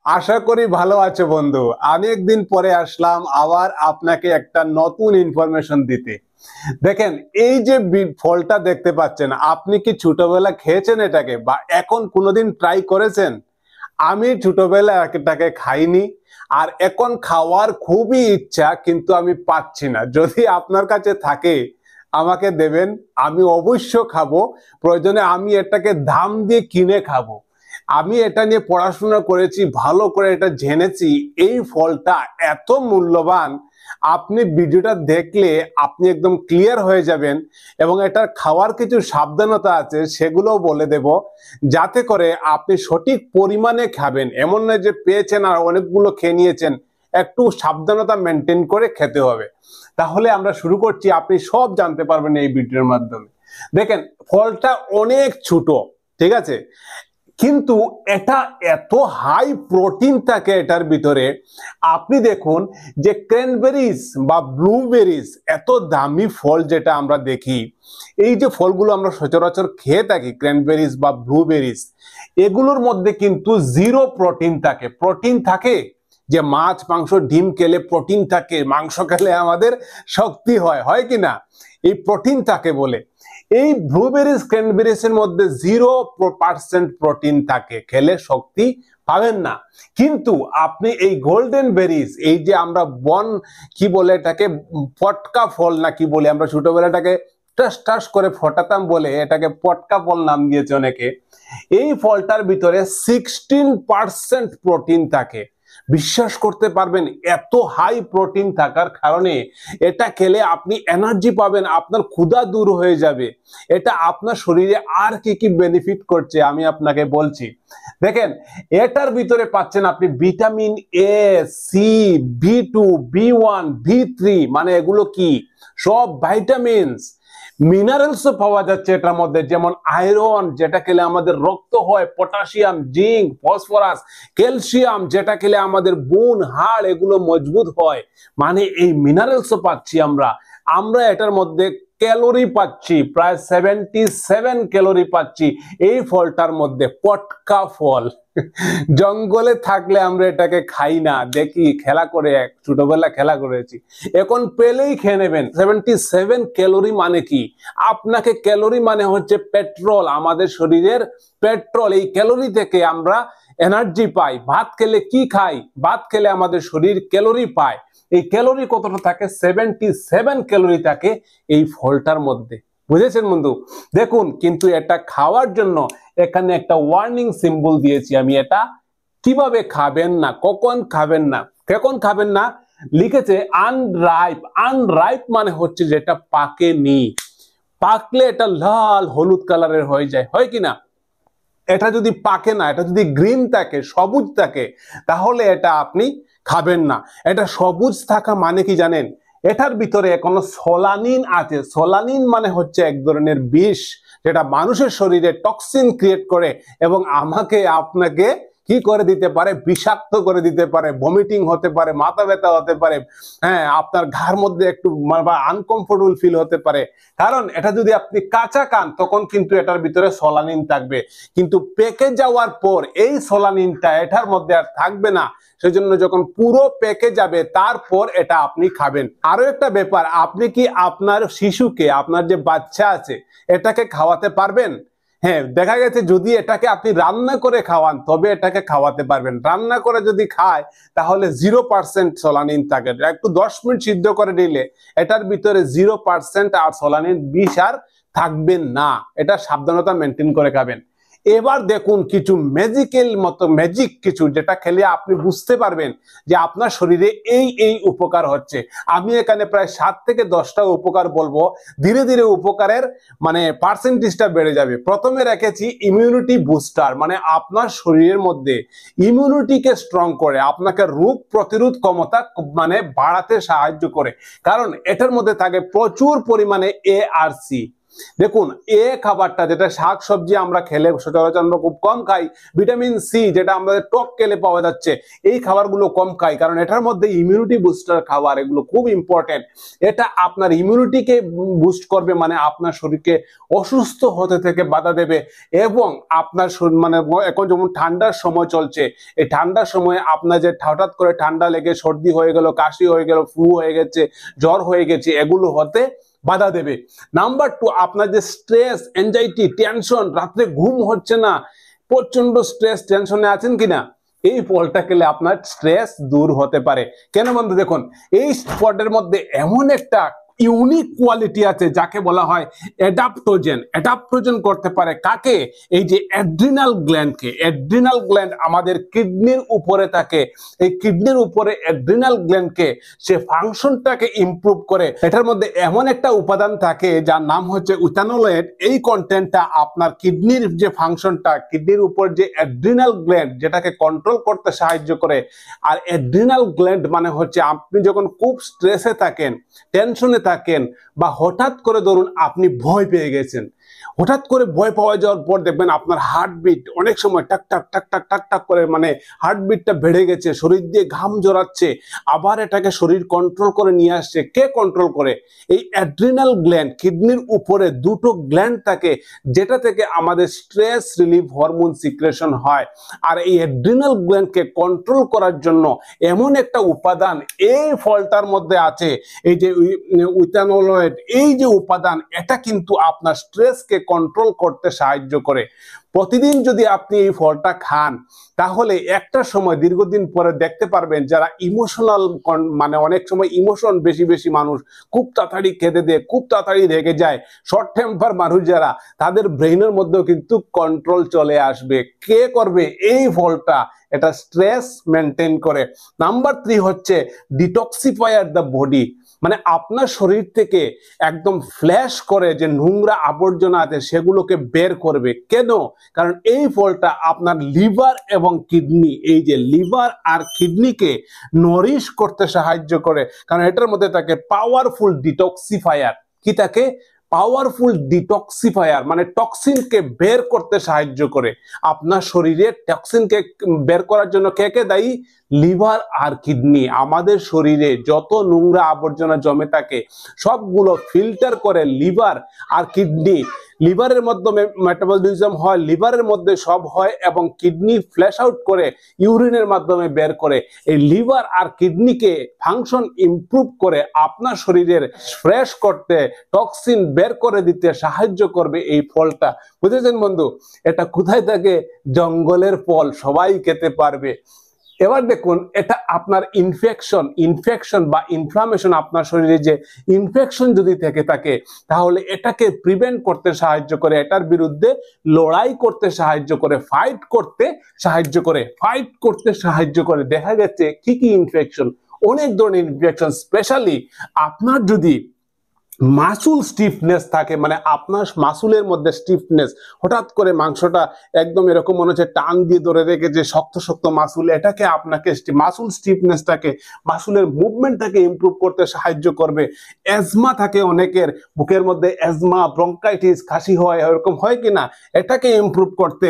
আশা করি ভালো আছে বন্ধু। আমি একদিন পরে আসলাম আবার আপনাকে একটা নতুন ইনফরমেশন দিতে। দেখেন, এই যে ফলটা দেখতে পাচ্ছেন, আপনি কি ছোটবেলা খেয়েছেন এটাকে বা এখন কোনোদিন ট্রাই করেছেন? আমি ছোটবেলা এটাকে খাইনি, আর এখন খাওয়ার খুবই ইচ্ছা, কিন্তু আমি পাচ্ছি না। যদি আপনার কাছে থাকে আমাকে দেবেন, আমি অবশ্য খাবো। প্রয়োজনে আমি এটাকে দাম দিয়ে কিনে খাবো। আমি এটা নিয়ে পড়াশোনা করেছি, ভালো করে এটা জেনেছি। এই ফলটা এত মূল্যবান, আপনি ভিডিওটা দেখলে আপনি একদম ক্লিয়ার হয়ে যাবেন। এবং এটার খাওয়ার কিছু সাবধানতা আছে, সেগুলোও বলে দেব, যাতে করে আপনি সঠিক পরিমাণে খাবেন। এমন নয় যে পেয়েছেন আর অনেকগুলো খেয়ে নিয়েছেন। একটু সাবধানতা মেনটেন করে খেতে হবে। তাহলে আমরা শুরু করছি, আপনি সব জানতে পারবেন এই ভিডিওর মাধ্যমে। দেখেন, ফলটা অনেক ছোট, ঠিক আছে, কিন্তু এটা এত হাই প্রোটিন থাকে এটার ভিতরে। আপনি দেখুন যে ক্র্যানবেরিজ বা ব্লুবেরিজ, এত দামি ফল যেটা আমরা দেখি, এই যে ফলগুলো আমরা সচরাচর খেয়ে থাকি, ক্র্যানবেরিজ বা ব্লুবেরিজ, এগুলোর মধ্যে কিন্তু জিরো প্রোটিন থাকে। প্রোটিন থাকে যে মাছ মাংস ডিম খেলে প্রোটিন থাকে, মাংস খেলে আমাদের শক্তি হয়, হয় কি না? এই প্রোটিন থাকে বলে এই ব্লুবেরিজ ক্র্যানবেরিজ এর মধ্যে 0% প্রোটিন থাকে, খেলে শক্তি পাবেন না। কিন্তু আপনি এই গোল্ডেন বেরিজ, এই যে আমরা বন কি বলে এটাকে, পটকা ফল না কি বলে, আমরা ছোটবেলাটাকে টাস টাস করে ফটাতাম বলে এটাকে পটকা ফল নাম দিয়েছে অনেকে। এই ফলটার ভিতরে 16% প্রোটিন থাকে। বিশ্বাস করতে পারবেন, এত হাই প্রোটিন থাকার কারণে এটা খেলে আপনি এনার্জি পাবেন, আপনার ক্ষুধা দূর হয়ে যাবে। এটা আপনার শরীরে আর কি কি বেনিফিট করছে আমি আপনাকে বলছি। দেখেন, এটার ভিতরে পাচ্ছেন আপনি vitamin A, C, B2, B1, B3, মানে এগুলো কি সব ভাইটামিনস। মিনারেলসও পাওয়া যাচ্ছে এটার মধ্যে, যেমন আয়রন, যেটা খেলে আমাদের রক্ত হয়, পটাশিয়াম, জিঙ্ক, ফসফরাস, ক্যালসিয়াম, যেটা খেলে আমাদের বোন হাড় এগুলো মজবুত হয়। মানে এই মিনারেলসও পাচ্ছি আমরা। আমরা এটার মধ্যে ক্যালোরি পাচ্ছি, প্রায় 77 ক্যালোরি পাচ্ছি এই ফলটার মধ্যে। পটকা ফল জঙ্গলে থাকলে আমরা এটাকে খাই না, দেখি খেলা করে, ছোটবেলা খেলা করেছি, এখন পেলেই খেয়ে নেবেন। 77 ক্যালোরি মানে কি? আপনাকে ক্যালোরি মানে হচ্ছে পেট্রোল, আমাদের শরীরের পেট্রোল। এই ক্যালোরি থেকে আমরা এনার্জি পাই। ভাত খেলে কি খাই? ভাত খেলে আমাদের শরীর ক্যালোরি পায়। এই ক্যালোরি কতটা থাকে? 77 ক্যালোরি থাকে এই ফলটার মধ্যে। বুঝেছেন বন্ধু? দেখুন, কিন্তু এটা খাওয়ার জন্য এখানে একটা ওয়ার্নিং সিম্বল দিয়েছি আমি। এটা কিভাবে খাবেন না, কখন খাবেন না, কখন খাবেন না লিখেছে আনরাইপ। আনরাইপ মানে হচ্ছে যেটা পাকেনি। পাকলে এটা লাল হলুদ কালারের হয়ে যায়, হয় কিনা? এটা যদি পাকে না, এটা যদি গ্রিন থাকে, সবুজ থাকে, তাহলে এটা আপনি খাবেন না। এটা সবুজ থাকা মানে কি জানেন? এটার ভিতরে এখনো সোলানিন আছে। সোলানিন মানে হচ্ছে এক ধরনের বিষ, যেটা মানুষের শরীরে টক্সিন ক্রিয়েট করে এবং আমাকে আপনাকে কি করে দিতে পারে? বিষাক্ত করে দিতে পারে, ভমিটিং হতে পারে, মাথা ব্যথা হতে পারে, হ্যাঁ, আপনার ঘাড় মধ্যে একটু আনকমফোর্টেবল ফিল হতে পারে। কারণ এটা যদি আপনি কাঁচা খান তখন কিন্তু এটার ভিতরে সোলানিন থাকবে, কিন্তু পেকে যাওয়ার পর এই সোলানিনটা এটার মধ্যে আর থাকবে না। সেজন্য যখন পুরো পেকে যাবে তারপর এটা আপনি খাবেন। আরো একটা ব্যাপার, আপনি কি আপনার শিশুকে, আপনার যে বাচ্চা আছে, এটাকে খাওয়াতে পারবেন? হ্যাঁ, দেখা গেছে যদি এটাকে আপনি রান্না করে খাওয়ান তবে এটাকে খাওয়াতে পারবেন। রান্না করে যদি খায় তাহলে 0% সোলানিন থাকে। একটু 10 মিনিট সিদ্ধ করে নিলে এটার ভিতরে 0% আর সোলানিন বিষ আর থাকবেন না। এটা সাবধানতা মেনটেন করে খাবেন। এবার দেখুন কিছু ম্যাজিক্যাল মতো, ম্যাজিক কিছু, যেটা খেলে আপনি বুঝতে পারবেন যে আপনার শরীরে এই এই উপকার হচ্ছে। আমি এখানে প্রায় 7 থেকে 10টা উপকার বলবো। ধীরে ধীরে উপকারের মানে পার্সেন্টেজটা বেড়ে যাবে। প্রথমে রেখেছি ইমিউনিটি বুস্টার, মানে আপনার শরীরের মধ্যে ইমিউনিটিকে স্ট্রং করে, আপনাকে রোগ প্রতিরোধ ক্ষমতা মানে বাড়াতে সাহায্য করে। কারণ এটার মধ্যে থাকে প্রচুর পরিমাণে এ আর সি। দেখুন এ খাবারটা যেটা শাক সবজি আমরা খেলে সচরাচর আমরা খুব কম খাই, ভিটামিন সি যেটা আমাদের টক খেলে পাওয়া যাচ্ছে, এই খাবারগুলো কম খাই কারণ এটার মধ্যে ইমিউনিটি বুস্টার খাবার, এগুলো খুব ইম্পর্টেন্ট। এটা আপনার ইমিউনিটিকে বুস্ট করবে, মানে আপনার শরীরকে অসুস্থ হতে থেকে বাধা দেবে এবং আপনার মানে এখন যেমন ঠান্ডার সময় চলছে, এই ঠান্ডার সময় আপনার যে হঠাৎ করে ঠান্ডা লেগে সর্দি হয়ে গেল, কাশি হয়ে গেল, ফ্লু হয়ে গেছে, জ্বর হয়ে গেছে, এগুলো হতে বাধা দেবে। নাম্বার 2, আপনার যে স্ট্রেস, এনজাইটি, টেনশন, রাত্রে ঘুম হচ্ছে না, প্রচন্ড স্ট্রেস টেনশনে আছেন কিনা, এই ফলটা খেলে আপনার স্ট্রেস দূর হতে পারে। কেন বন্ধু, দেখুন এই ফলের মধ্যে এমন একটা ইউনিক কোয়ালিটি আছে যাকে বলা হয় অ্যাডাপ্টোজেন। অ্যাডাপ্টোজেন করতে পারে কাকে? এই যে অ্যাড্রিনাল গ্ল্যান্ডকে। অ্যাড্রিনাল গ্ল্যান্ড আমাদের কিডনির উপরে থাকে, এই কিডনির উপরে অ্যাড্রিনাল গ্ল্যান্ডকে সে ফাংশনটাকে ইমপ্রুভ করে। এটার মধ্যে এমন একটা উপাদান থাকে যার নাম হচ্ছে ইথানোলেট। এই কন্টেন্টটা আপনার কিডনির যে ফাংশনটা, কিডনির উপর যে অ্যাড্রিনাল গ্ল্যান্ড যেটাকে কন্ট্রোল করতে সাহায্য করে। আর অ্যাড্রিনাল গ্ল্যান্ড মানে হচ্ছে আপনি যখন খুব স্ট্রেসে থাকেন, টেনশনে থাকেন, বা হঠাৎ করে ধরুন আপনি ভয় পেয়ে গেছেন, হঠাৎ করে ভয় পাওয়া যাওয়ার পর দেখবেন আপনার হার্টবিট অনেক সময় টাক টাক টাক টাক টাক টাক করে, মানে হার্টবিটটা বেড়ে গেছে, শরীর দিয়ে ঘাম জড়াচ্ছে, আবার এটাকে শরীর কন্ট্রোল করে নিয়ে আসছে। কে কন্ট্রোল করে? এই অ্যাড্রিনাল গ্ল্যান্ড। কিডনির উপরে দুটো গ্ল্যান্ড থাকে যেটা থেকে আমাদের স্ট্রেস রিলিফ হরমোন সিক্রেশন হয়। আর এই অ্যাড্রিনাল গ্ল্যান্ডকে কন্ট্রোল করার জন্য এমন একটা উপাদান এই ফলটার মধ্যে আছে, এই যে ইথানোলেট। এই যে উপাদান, এটা কিন্তু আপনার স্ট্রেসকে কন্ট্রোল করতে সাহায্য করে। প্রতিদিন যদি আপনি এই ফলটা খান তাহলে একটা সময় দীর্ঘদিন পরে দেখতে পারবেন যারা ইমোশনাল, মানে অনেক সময় ইমোশন বেশি বেশি মানুষ, খুব তাড়াতাড়ি খেতে দেয়, খুব তাড়াতাড়ি রেগে যায়, শর্ট টেম্পার মানুষ যারা, তাদের ব্রেইনের মধ্যেও কিন্তু কন্ট্রোল চলে আসবে। কে করবে? এই ফলটা। এটা স্ট্রেস মেনটেন করে। নাম্বার 3 হচ্ছে ডিটক্সিফায়ার দ্য বডি, মানে আপনার শরীর থেকে একদম ফ্ল্যাশ করে যে নোংরা আবর্জনা আছে সেগুলোকে বের করবে। কেন? কারণ এই ফলটা আপনার লিভার এবং কিডনি, এই যে লিভার আর কিডনিকে নরিশ করতে সাহায্য করে, কারণ এটার মধ্যে থাকে পাওয়ারফুল ডিটক্সিফায়ার। কি থাকে? পাওয়ারফুল ডিটক্সিফায়ার, মানে টক্সিনকে বের করতে সাহায্য করে। আপনার শরীরে টক্সিনকে বের করার জন্য কে কে দায়ী? লিভার আর কিডনি। আমাদের শরীরে যত নোংরা আবর্জনা জমে থাকে সবগুলো ফিল্টার করে লিভার আর কিডনি। লিভারের মাধ্যমে মেটাবলিজম হয়, লিভারের মধ্যে সব হয়, এবং কিডনি ফ্ল্যাশ আউট করে ইউরিনের মাধ্যমে বের করে। এই লিভার আর কিডনিকে ফাংশন ইমপ্রুভ করে আপনার শরীরের ফ্রেশ করতে, টক্সিন বের করে দিতে সাহায্য করবে এই ফলটা। বুঝেছেন বন্ধু? এটা কোথায় থাকে? জঙ্গলের ফল, সবাই খেতে পারবে। এবার দেখুন, এটা আপনার ইনফেকশন বা ইনফ্লামেশন, আপনার শরীরে যে ইনফেকশন যদি থেকে থাকে তাহলে এটাকে প্রিভেন্ট করতে সাহায্য করে, এটার বিরুদ্ধে লড়াই করতে সাহায্য করে, ফাইট করতে সাহায্য করে। দেখা গেছে কি কি ইনফেকশন? অনেক ধরনের ইনফেকশন। স্পেশালি আপনার যদি মাসুল স্টিফনেস থাকে, মানে আপনার মাসুলের মধ্যে স্টিফনেস, হঠাৎ করে মাংসটা একদম এরকম মনে হচ্ছে টান দিয়ে ধরে রেখেছে, শক্ত শক্ত মাসুল, এটাকে আপনাকে মাসুল স্টিফনেসটাকে, মাসুলের মুভমেন্টটাকে ইমপ্রুভ করতে সাহায্য করবে। অ্যাজমা থাকে অনেকের, বুকের মধ্যে অ্যাজমা, ব্রঙ্কাইটিস, কাশি হয়, এরকম হয় কিনা, এটাকে ইমপ্রুভ করতে।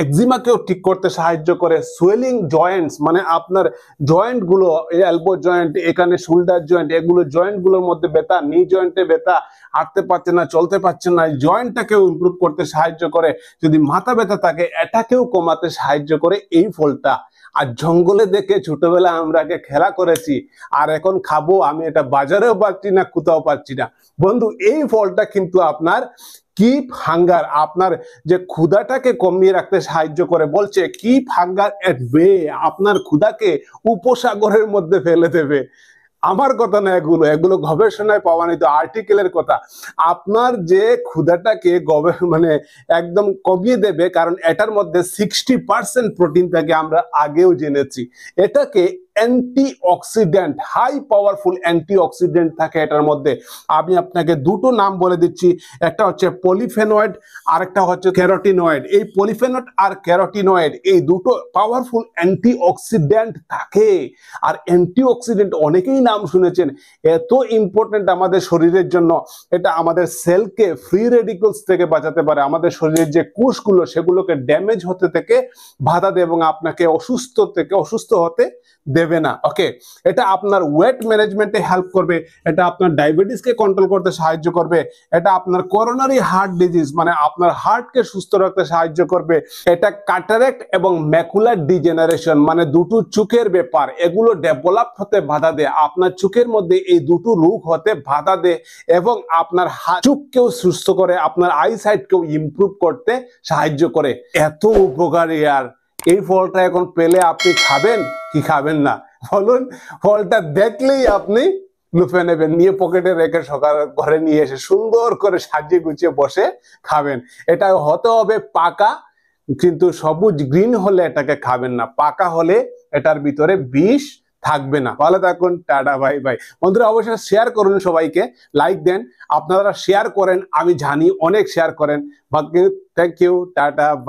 একজিমাকেও ঠিক করতে সাহায্য করে। সোয়েলিং জয়েন্টস, মানে আপনার জয়েন্ট গুলো, এলবো জয়েন্ট, এখানে শোল্ডার জয়েন্ট, এগুলো জয়েন্ট গুলোর মধ্যে ব্যথা, নি জয়েন্টে ব্যথা, হাঁটতে পারছে না, চলতে পারছে না, জয়েন্টটাকেও ইমপ্রুভ করতে সাহায্য করে। যদি মাথা ব্যথা থাকে এটাকেও কমাতে সাহায্য করে এই ফলটা। আর জঙ্গলে দেখে ছোটবেলা আমরা খেলা করেছি, আর এখন খাবো আমি, এটা বাজারেও পাচ্ছি না, কোথাও পাচ্ছি না। বন্ধু, এই ফলটা কিন্তু আপনার কিপ হাঙ্গার, আপনার যে ক্ষুধাটাকে কমিয়ে রাখতে সাহায্য করে। বলছে কিপ হাঙ্গার এট বে, আপনার ক্ষুধাকে উপসাগরের মধ্যে ফেলে দেবে। আমার কথা না, এগুলো গবেষণায় পাওয়া নিত আর্টিকেলের কথা। আপনার যে ক্ষুধাটাকে মানে একদম কমিয়ে দেবে, কারণ এটার মধ্যে 60% প্রোটিন থাকে, আমরা আগেও জেনেছি। এটাকে অ্যান্টিঅক্সিডেন্ট, হাই পাওয়ারফুল অ্যান্টিঅক্সিডেন্ট থাকে এটার মধ্যে। আমি আপনাকে দুটো নাম বলে দিচ্ছি, একটা হচ্ছে পলিফেনয়েড, আরেকটা হচ্ছে ক্যারোটিনয়েড। এই পলিফেনয়েড আর ক্যারোটিনয়েড এই দুটো পাওয়ারফুল অ্যান্টিঅক্সিডেন্ট থাকে। আর অ্যান্টিঅক্সিডেন্ট অনেকেই নাম শুনেছেন, এত ইম্পর্টেন্ট আমাদের শরীরের জন্য। এটা আমাদের সেলকে ফ্রি রেডিক্যালস থেকে বাঁচাতে পারে, আমাদের শরীরের যে কোষগুলো সেগুলোকে ড্যামেজ হতে থেকে বাধা দেয় এবং আপনাকে অসুস্থ হতে দেবে না। ওকে, এটা আপনার ওয়েট ম্যানেজমেন্টে হেল্প করবে, এটা আপনার ডায়াবেটিসকে কন্ট্রোল করতে সাহায্য করবে, এটা আপনার করোনারি হার্ট ডিজিজ মানে আপনার হার্টকে সুস্থ রাখতে সাহায্য করবে, এটা ক্যাটারাক্ট এবং ম্যাকুলার ডিজেনারেশন মানে দুটো চোখের ব্যাপার এগুলো ডেভেলপ হতে বাধা দেয়। আপনার চোখের মধ্যে এই দুটো রোগ হতে বাধা দেয় এবং আপনার চোখকেও সুস্থ করে, আপনার আইসাইটকেও ইমপ্রুভ করতে সাহায্য করে। এত উপকারী। আর এই ফলটা এখন পেলে আপনি খাবেন কি খাবেন না বলুন? ফলটা দেখলেই আপনি লুফে নেবেন, নিয়ে পকেটে রেখে সকাল ঘরে নিয়ে এসে সুন্দর করে সাজিয়ে গুছিয়ে বসে খাবেন। এটা হতে হবে পাকা, কিন্তু সবুজ গ্রিন হলে এটাকে খাবেন না, পাকা হলে এটার ভিতরে বিষ থাকবে না। ভালো থাকুন, টাটা, বাই বাই। বন্ধুরা অবশ্যই শেয়ার করুন, সবাইকে লাইক দেন। আপনারা শেয়ার করেন, আমি জানি অনেক শেয়ার করেন। Thank you, tata, by.